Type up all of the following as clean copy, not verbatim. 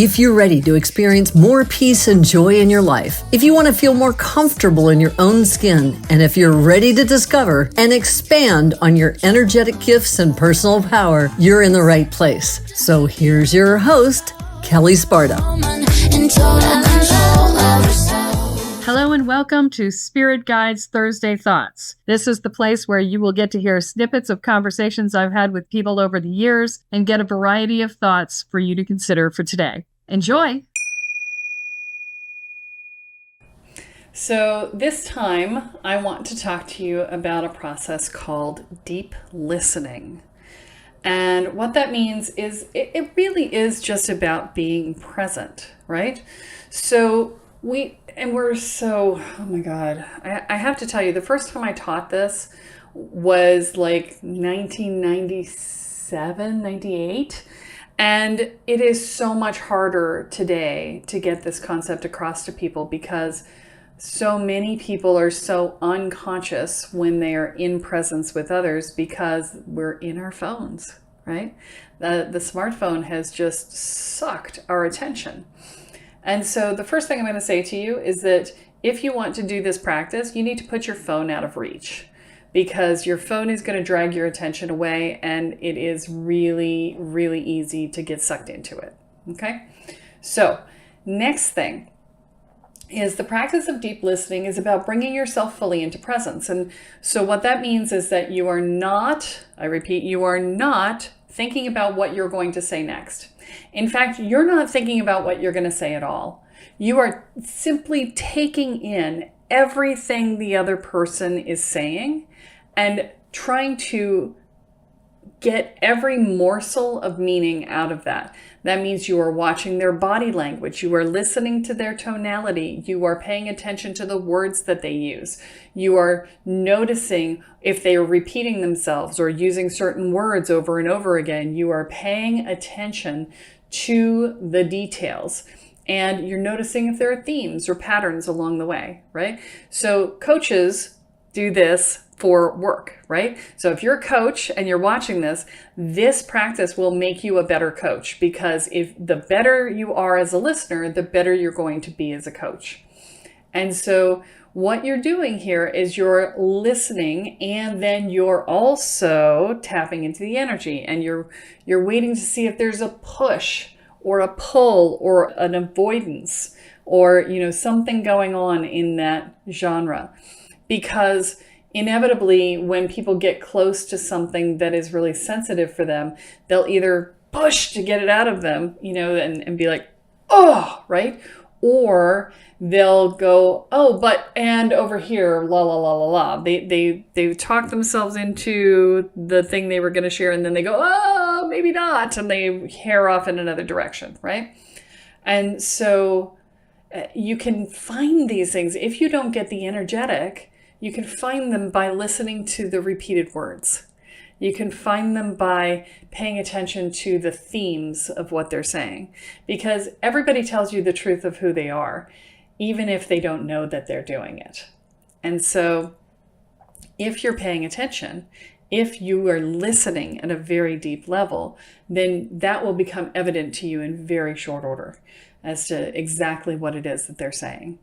If you're ready to experience more peace and joy in your life, if you want to feel more comfortable in your own skin, and if you're ready to discover and expand on your energetic gifts and personal power, you're in the right place. So here's your host, Kelle Sparta. Hello and welcome to Spirit Guides Thursday Thoughts. This is the place where you will get to hear snippets of conversations I've had with people over the years and get a variety of thoughts for you to consider for today. Enjoy! So this time I want to talk to you about a process called deep listening. And what that means is it really is just about being present, right? So we're so, oh my God, I have to tell you, the first time I taught this was like 1997, 98. And it is so much harder today to get this concept across to people because so many people are so unconscious when they are in presence with others because we're in our phones, right? The smartphone has just sucked our attention. And so the first thing I'm going to say to you is that if you want to do this practice, you need to put your phone out of reach because your phone is going to drag your attention away and it is really, really easy to get sucked into it. Okay? So next thing is the practice of deep listening is about bringing yourself fully into presence. And so what that means is that you are not, I repeat, you are not thinking about what you're going to say next. In fact, you're not thinking about what you're going to say at all. You are simply taking in everything the other person is saying and trying to get every morsel of meaning out of that. That means you are watching their body language. You are listening to their tonality. You are paying attention to the words that they use. You are noticing if they are repeating themselves or using certain words over and over again. You are paying attention to the details. And you're noticing if there are themes or patterns along the way, right? So coaches do this for work, right? So if you're a coach and you're watching this, this practice will make you a better coach because if the better you are as a listener, the better you're going to be as a coach. And so what you're doing here is you're listening and then you're also tapping into the energy and you're waiting to see if there's a push or a pull or an avoidance or, something going on in that genre. Because inevitably, when people get close to something that is really sensitive for them, they'll either push to get it out of them, and be like, oh, right? Or they'll go, oh, but, and over here, la, la, la, la, la. They talk themselves into the thing they were going to share, and then they go, oh, maybe not. And they hair off in another direction, right? And so you can find these things. If you don't get the energetic, you can find them by listening to the repeated words. You can find them by paying attention to the themes of what they're saying. Because everybody tells you the truth of who they are, even if they don't know that they're doing it. And so if you're paying attention, if you are listening at a very deep level, then that will become evident to you in very short order as to exactly what it is that they're saying.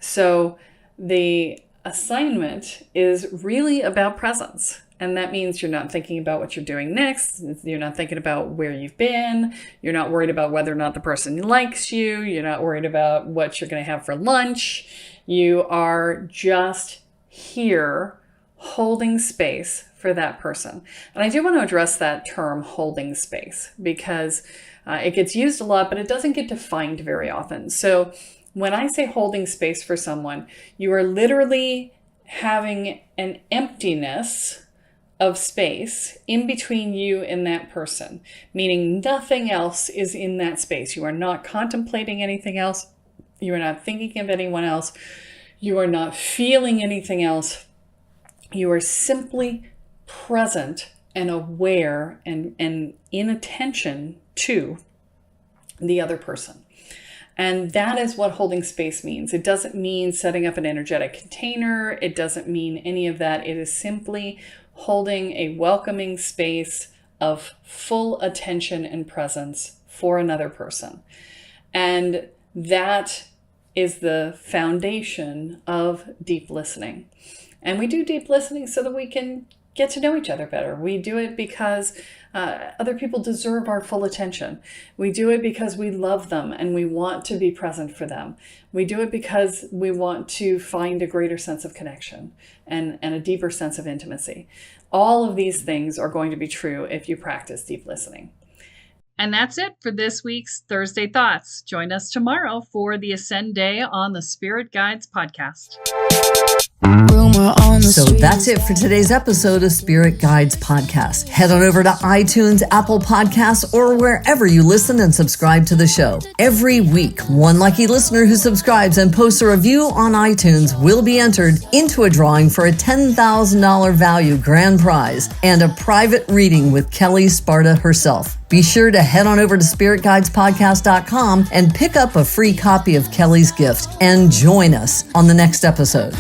So the assignment is really about presence. And that means you're not thinking about what you're doing next. You're not thinking about where you've been. You're not worried about whether or not the person likes you. You're not worried about what you're going to have for lunch. You are just here holding space for that person. And I do want to address that term holding space because it gets used a lot, but it doesn't get defined very often. So when I say holding space for someone, you are literally having an emptiness of space in between you and that person, meaning nothing else is in that space. You are not contemplating anything else. You are not thinking of anyone else. You are not feeling anything else. You are simply present and aware and in attention to the other person. And that is what holding space means. It doesn't mean setting up an energetic container. It doesn't mean any of that. It is simply holding a welcoming space of full attention and presence for another person. And that is the foundation of deep listening. And we do deep listening so that we can get to know each other better. We do it because other people deserve our full attention. We do it because we love them and we want to be present for them. We do it because we want to find a greater sense of connection and a deeper sense of intimacy. All of these things are going to be true if you practice deep listening. And that's it for this week's Thursday Thoughts. Join us tomorrow for the Ascend Day on the Spirit Guides podcast. So that's it for today's episode of Spirit Guides Podcast. Head on over to iTunes, Apple Podcasts, or wherever you listen and subscribe to the show. Every week, one lucky listener who subscribes and posts a review on iTunes will be entered into a drawing for a $10,000 value grand prize and a private reading with Kelle Sparta herself. Be sure to head on over to spiritguidespodcast.com and pick up a free copy of Kelle's gift and join us on the next episode.